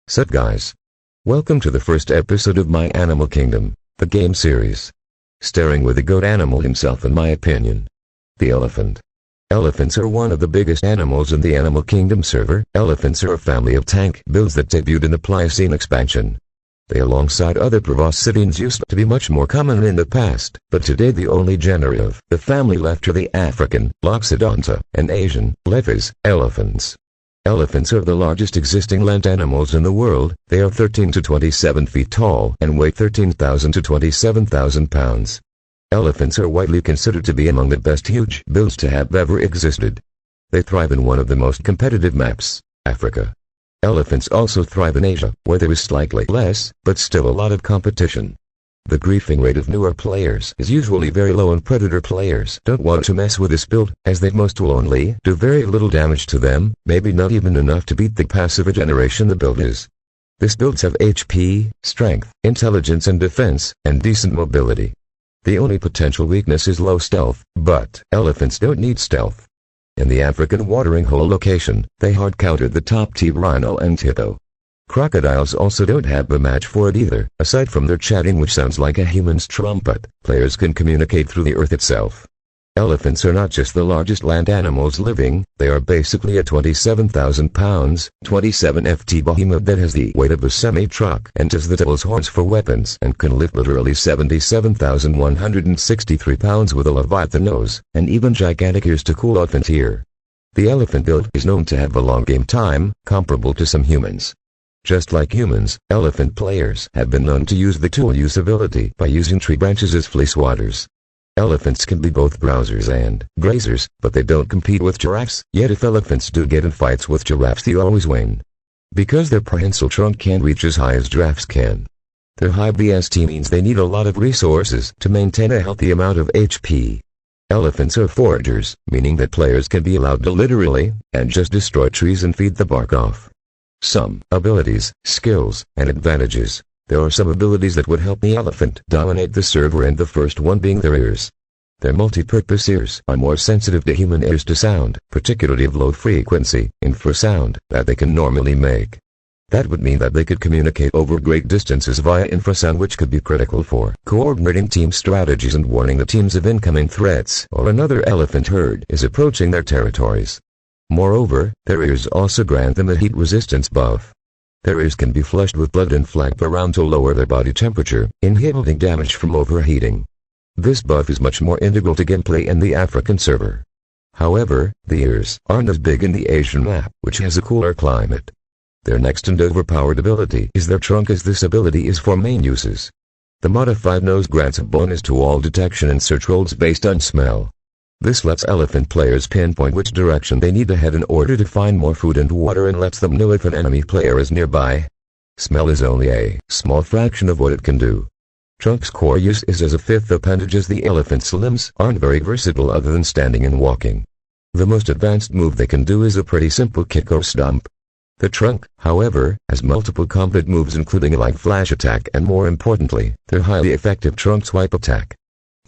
Sup guys? Welcome to the first episode of my Animal Kingdom, the game series. Starring with the goat animal himself in my opinion. The elephant. Elephants are one of the biggest animals in the Animal Kingdom server. Elephants are a family of tank builds that debuted in the Pliocene expansion. They alongside other proboscideans used to be much more common in the past, but today the only genera of the family left are the African, Loxodonta, and Asian, Elephas, elephants. Elephants are the largest existing land animals in the world. They are 13 to 27 feet tall and weigh 13,000 to 27,000 pounds. Elephants are widely considered to be among the best huge builds to have ever existed. They thrive in one of the most competitive maps, Africa. Elephants also thrive in Asia, where there is slightly less, but still a lot of competition. The griefing rate of newer players is usually very low and predator players don't want to mess with this build, as they most will only do very little damage to them, maybe not even enough to beat the passive generation the build is. This builds have HP, strength, intelligence and defense, and decent mobility. The only potential weakness is low stealth, but elephants don't need stealth. In the African watering hole location, they hard-countered the top-tier rhino and hippo. Crocodiles also don't have a match for it either. Aside from their chatting, which sounds like a human's trumpet, players can communicate through the earth itself. Elephants are not just the largest land animals living, they are basically a 27,000 pounds, 27 ft behemoth that has the weight of a semi-truck and has the devil's horns for weapons and can lift literally 77,163 pounds with a leviathan nose, and even gigantic ears to cool off and ear. The elephant build is known to have a long game time, comparable to some humans. Just like humans, elephant players have been known to use the tool usability by using tree branches as fleece watters. Elephants can be both browsers and grazers, but they don't compete with giraffes, yet if elephants do get in fights with giraffes they always win. Because their prehensile trunk can't reach as high as giraffes can. Their high BST means they need a lot of resources to maintain a healthy amount of HP. Elephants are foragers, meaning that players can be allowed to literally, and just destroy trees and feed the bark off. Some abilities, skills, and advantages. There are some abilities that would help the elephant dominate the server, and the first one being their ears. Their multi-purpose ears are more sensitive to human ears to sound, particularly of low frequency, infrasound, that they can normally make. That would mean that they could communicate over great distances via infrasound, which could be critical for coordinating team strategies and warning the teams of incoming threats or another elephant herd is approaching their territories. Moreover, their ears also grant them a heat resistance buff. Their ears can be flushed with blood and flap around to lower their body temperature, inhibiting damage from overheating. This buff is much more integral to gameplay in the African server. However, the ears aren't as big in the Asian map, which has a cooler climate. Their next and overpowered ability is their trunk, as this ability is for main uses. The modified nose grants a bonus to all detection and search rolls based on smell. This lets elephant players pinpoint which direction they need to head in order to find more food and water, and lets them know if an enemy player is nearby. Smell is only a small fraction of what it can do. Trunk's core use is as a fifth appendage, as the elephant's limbs aren't very versatile other than standing and walking. The most advanced move they can do is a pretty simple kick or stomp. The trunk, however, has multiple combat moves, including a light flash attack and, more importantly, their highly effective trunk swipe attack.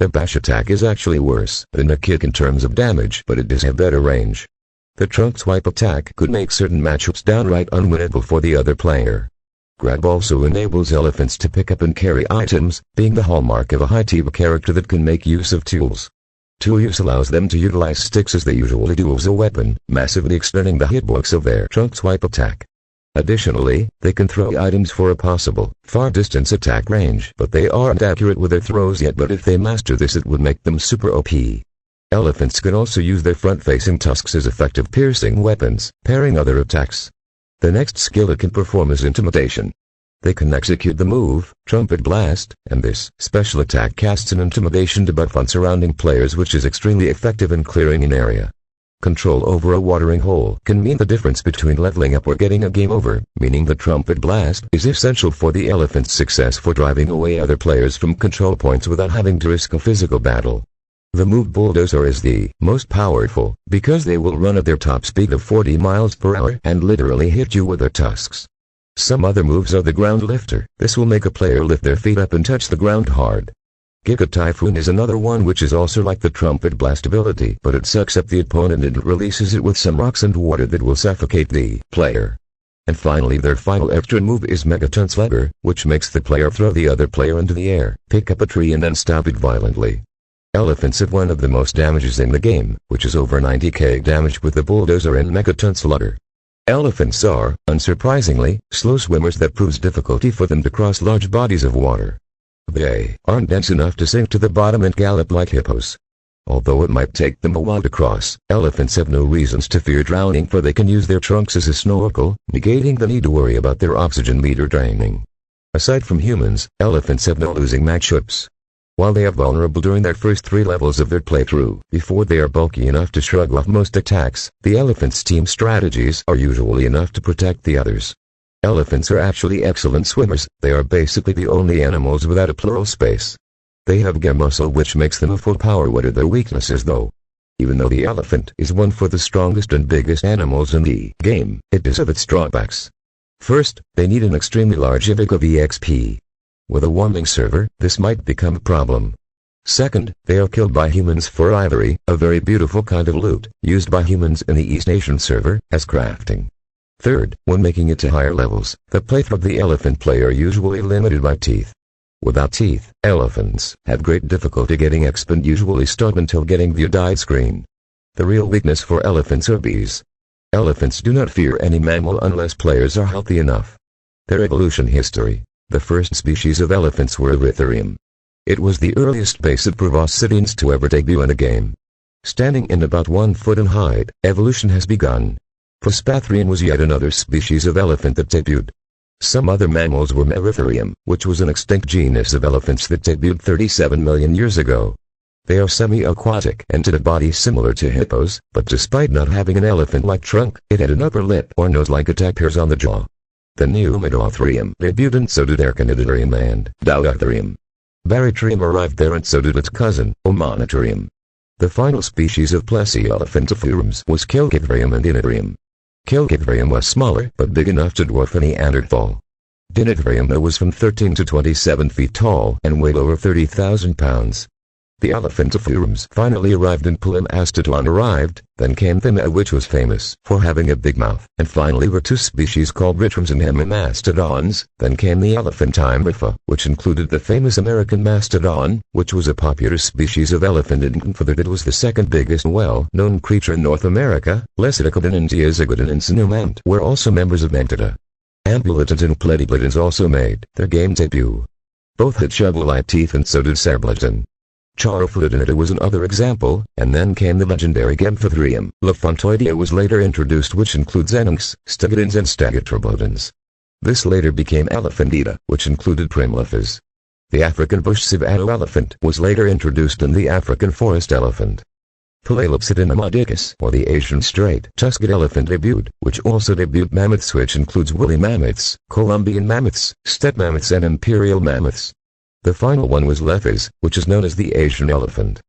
The bash attack is actually worse than a kick in terms of damage, but it does have better range. The trunk swipe attack could make certain matchups downright unwinnable for the other player. Grab also enables elephants to pick up and carry items, being the hallmark of a high-tier character that can make use of tools. Tool use allows them to utilize sticks as they usually do as a weapon, massively extending the hitbox of their trunk swipe attack. Additionally, they can throw items for a possible far-distance attack range, but they aren't accurate with their throws yet, but if they master this it would make them super OP. Elephants can also use their front-facing tusks as effective piercing weapons, parrying other attacks. The next skill it can perform is intimidation. They can execute the move, Trumpet Blast, and this special attack casts an intimidation debuff on surrounding players, which is extremely effective in clearing an area. Control over a watering hole can mean the difference between leveling up or getting a game over, meaning the Trumpet Blast is essential for the elephant's success for driving away other players from control points without having to risk a physical battle. The move Bulldozer is the most powerful, because they will run at their top speed of 40 miles per hour and literally hit you with their tusks. Some other moves are the Ground Lifter. This will make a player lift their feet up and touch the ground hard. Giga Typhoon is another one, which is also like the Trumpet Blast ability, but it sucks up the opponent and releases it with some rocks and water that will suffocate the player. And finally their final extra move is megatonslugger, which makes the player throw the other player into the air, pick up a tree and then stab it violently. Elephants have one of the most damages in the game, which is over 90k damage with the bulldozer and megatonslugger. Elephants are, unsurprisingly, slow swimmers that proves difficulty for them to cross large bodies of water. They aren't dense enough to sink to the bottom and gallop like hippos. Although it might take them a while to cross, elephants have no reasons to fear drowning, for they can use their trunks as a snorkel, negating the need to worry about their oxygen meter draining. Aside from humans, elephants have no losing matchups. While they are vulnerable during their first 3 levels of their playthrough, before they are bulky enough to shrug off most attacks, the elephant's team strategies are usually enough to protect the others. Elephants are actually excellent swimmers. They are basically the only animals without a pleural space. They have gear muscle, which makes them a full power. What are their weaknesses though? Even though the elephant is one for the strongest and biggest animals in the game, it does have its drawbacks. First, they need an extremely large intake of EXP. With a warming server, this might become a problem. Second, they are killed by humans for ivory, a very beautiful kind of loot, used by humans in the East Nation server, as crafting. Third, when making it to higher levels, the playthrough of the elephant player are usually limited by teeth. Without teeth, elephants have great difficulty getting XP and usually start until getting the died screen. The real weakness for elephants are bees. Elephants do not fear any mammal unless players are healthy enough. Their evolution history. The first species of elephants were Erythrium. It was the earliest base of Proboscideans to ever debut in a game. Standing in about 1 foot in height, evolution has begun. Proboscidean was yet another species of elephant that debuted. Some other mammals were Erythrium, which was an extinct genus of elephants that debuted 37 million years ago. They are semi-aquatic and had a body similar to hippos, but despite not having an elephant-like trunk, it had an upper lip or nose like a tapirs on the jaw. The new Medothrium debuted, and so did Arcanidathrium and Dilothrium. Barythrium arrived there, and so did its cousin, Omonitrium. The final species of Plesioelephantiforums was Kilkithrium and Dinothrium. Kilkithrium was smaller but big enough to dwarf a Neanderthal. Dinothrium was from 13 to 27 feet tall and weighed over 30,000 pounds. The Elephantiforums finally arrived, and Mastodon arrived, then came Thymia, which was famous for having a big mouth, and finally were 2 species called Ritrums and Mastodons. Then came the Elephantidae, which included the famous American mastodon, which was a popular species of elephant, and for that it was the second biggest well-known creature in North America. Lecidicodon and Diazigodon and Sinumant were also members of Mammoths. Ambulodons and Platypodons also made their game debut. Both had shovel-like teeth, and so did Cerbulodon. Charophyllodonta was another example, and then came the legendary Elephantidae. Elephantidae was later introduced, which includes Enuncs, Stegodons and Stegotrobodons. This later became Elephantidae, which included Elephas. The African bush savanna elephant was later introduced, in the African forest elephant. Palaeolopsidon amodicus, or the Asian straight-tusked elephant debuted, which also debuted mammoths, which includes woolly mammoths, Columbian mammoths, steppe mammoths and imperial mammoths. The final one was Elephas, which is known as the Asian elephant.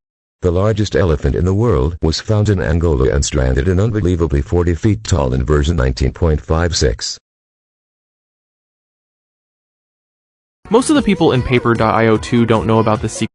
The largest elephant in the world was found in Angola and stranded and unbelievably 40 feet tall in version 19.56. Most of the people in Paper.io 2 don't know about the secret.